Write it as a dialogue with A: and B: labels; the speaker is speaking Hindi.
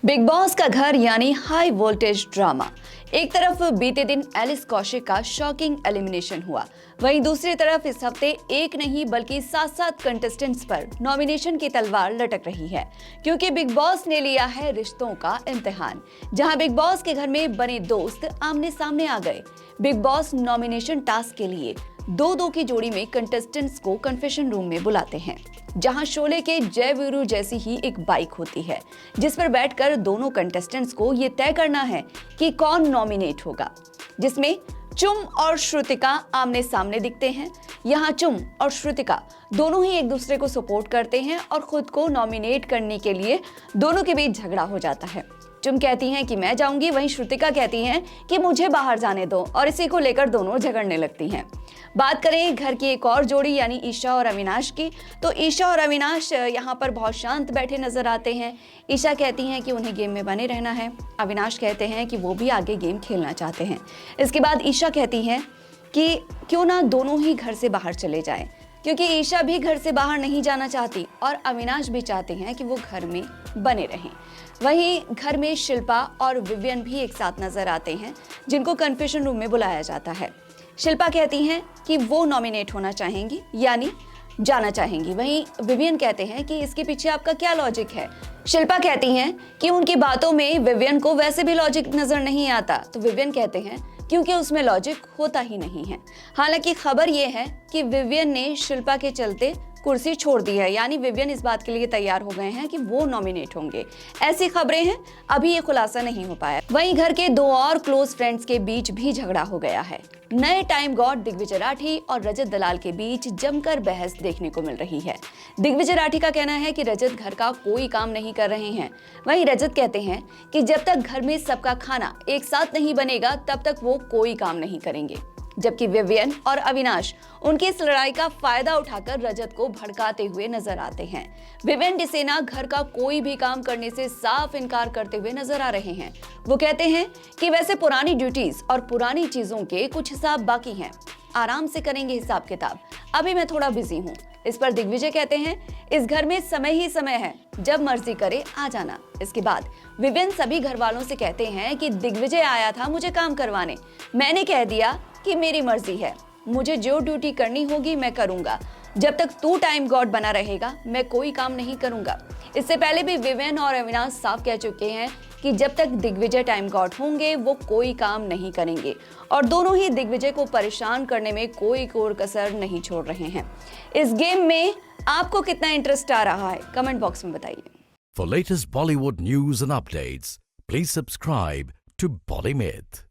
A: बिग बॉस का घर यानी हाई वोल्टेज ड्रामा। एक तरफ बीते दिन एलिस कौशिक का शॉकिंग एलिमिनेशन हुआ, वहीं दूसरी तरफ इस हफ्ते एक नहीं बल्कि 7 कंटेस्टेंट्स पर नॉमिनेशन की तलवार लटक रही है, क्योंकि बिग बॉस ने लिया है रिश्तों का इम्तिहान। जहां बिग बॉस के घर में बने दोस्त आमने सामने आ गए। बिग बॉस नॉमिनेशन टास्क के लिए दो की जोड़ी में कंटेस्टेंट्स को कन्फेशन रूम में बुलाते हैं, जहां शोले के जय वीरू जैसी ही एक बाइक होती है, जिस पर बैठकर दोनों कंटेस्टेंट्स को ये तय करना है कि कौन नॉमिनेट होगा, जिसमें चुम और श्रुतिका आमने सामने दिखते हैं। यहाँ चुम और श्रुतिका दोनों ही एक दूसरे को सपोर्ट करते हैं और खुद को नॉमिनेट करने के लिए दोनों के बीच झगड़ा हो जाता है। चुम कहती हैं कि मैं जाऊंगी, वहीं श्रुतिका कहती हैं कि मुझे बाहर जाने दो, और इसी को लेकर दोनों झगड़ने लगती हैं। बात करें घर की एक और जोड़ी यानी ईशा और अविनाश की, तो ईशा और अविनाश यहाँ पर बहुत शांत बैठे नजर आते हैं। ईशा कहती हैं कि उन्हें गेम में बने रहना है, अविनाश कहते हैं कि वो भी आगे गेम खेलना चाहते हैं। इसके बाद ईशा कहती हैं कि क्यों ना दोनों ही घर से बाहर चले जाएं, क्योंकि ईशा भी घर से बाहर नहीं जाना चाहती और अविनाश भी चाहते हैं कि वो घर में बने रहें। वहीं घर में शिल्पा और विवियन भी एक साथ नजर आते हैं, जिनको कन्फेशन रूम में बुलाया जाता है। शिल्पा कहती हैं कि वो नॉमिनेट होना चाहेंगी, यानी जाना चाहेंगी। वहीं विवियन कहते हैं कि इसके पीछे आपका क्या लॉजिक है। शिल्पा कहती हैं कि उनकी बातों में विवियन को वैसे भी लॉजिक नजर नहीं आता, तो विवियन कहते हैं क्योंकि उसमें लॉजिक होता ही नहीं है। हालांकि खबर यह है कि विवियन ने शिल्पा के चलते कुर्सी छोड़ दी है, यानी विवियन इस बात के लिए तैयार हो गए हैं कि वो नॉमिनेट होंगे। ऐसी खबरें हैं, अभी ये खुलासा नहीं हो पाया। वहीं घर के दो और क्लोज फ्रेंड्स के बीच भी झगड़ा हो गया है। नए टाइम गॉड दिग्विजय राठी और रजत दलाल के बीच जमकर बहस देखने को मिल रही है। दिग्विजय राठी का कहना है कि रजत घर का कोई काम नहीं कर रहे हैं, वहीं रजत कहते हैं कि जब तक घर में सबका खाना एक साथ नहीं बनेगा तब तक वो कोई काम नहीं करेंगे। जबकि विवियन और अविनाश उनकी इस लड़ाई का फायदा उठाकर रजत को भड़काते हुए नजर आते हैं। विवियन डिसेना घर का कोई भी काम करने से साफ इनकार करते हुए नजर आ रहे हैं। वो कहते हैं कि वैसे पुरानी ड्यूटीज और पुरानी चीजों के कुछ हिसाब बाकी हैं, आराम से करेंगे हिसाब किताब, अभी मैं थोड़ा बिजी हूँ। इस पर दिग्विजय कहते हैं इस घर में समय ही समय है, जब मर्जी करे आ जाना। इसके बाद विवियन सभी घर वालों से कहते हैं कि दिग्विजय आया था मुझे काम करवाने, मैंने कह दिया कि मेरी मर्जी है, मुझे जो ड्यूटी करनी होगी मैं करूंगा, जब तक तू टाइम गॉड बना रहेगा मैं कोई काम नहीं करूंगा। इससे पहले भी विवियन और अविनाश साफ कह चुके हैं कि जब तक दिग्विजय टाइम गॉड होंगे वो कोई काम नहीं करेंगे, और दोनों ही दिग्विजय को परेशान करने में कोई कोर कसर नहीं छोड़ रहे हैं। इस गेम में आपको कितना इंटरेस्ट आ रहा है, कमेंट बॉक्स में बताइए।
B: For latest Bollywood news and updates, please subscribe to Bollymyth.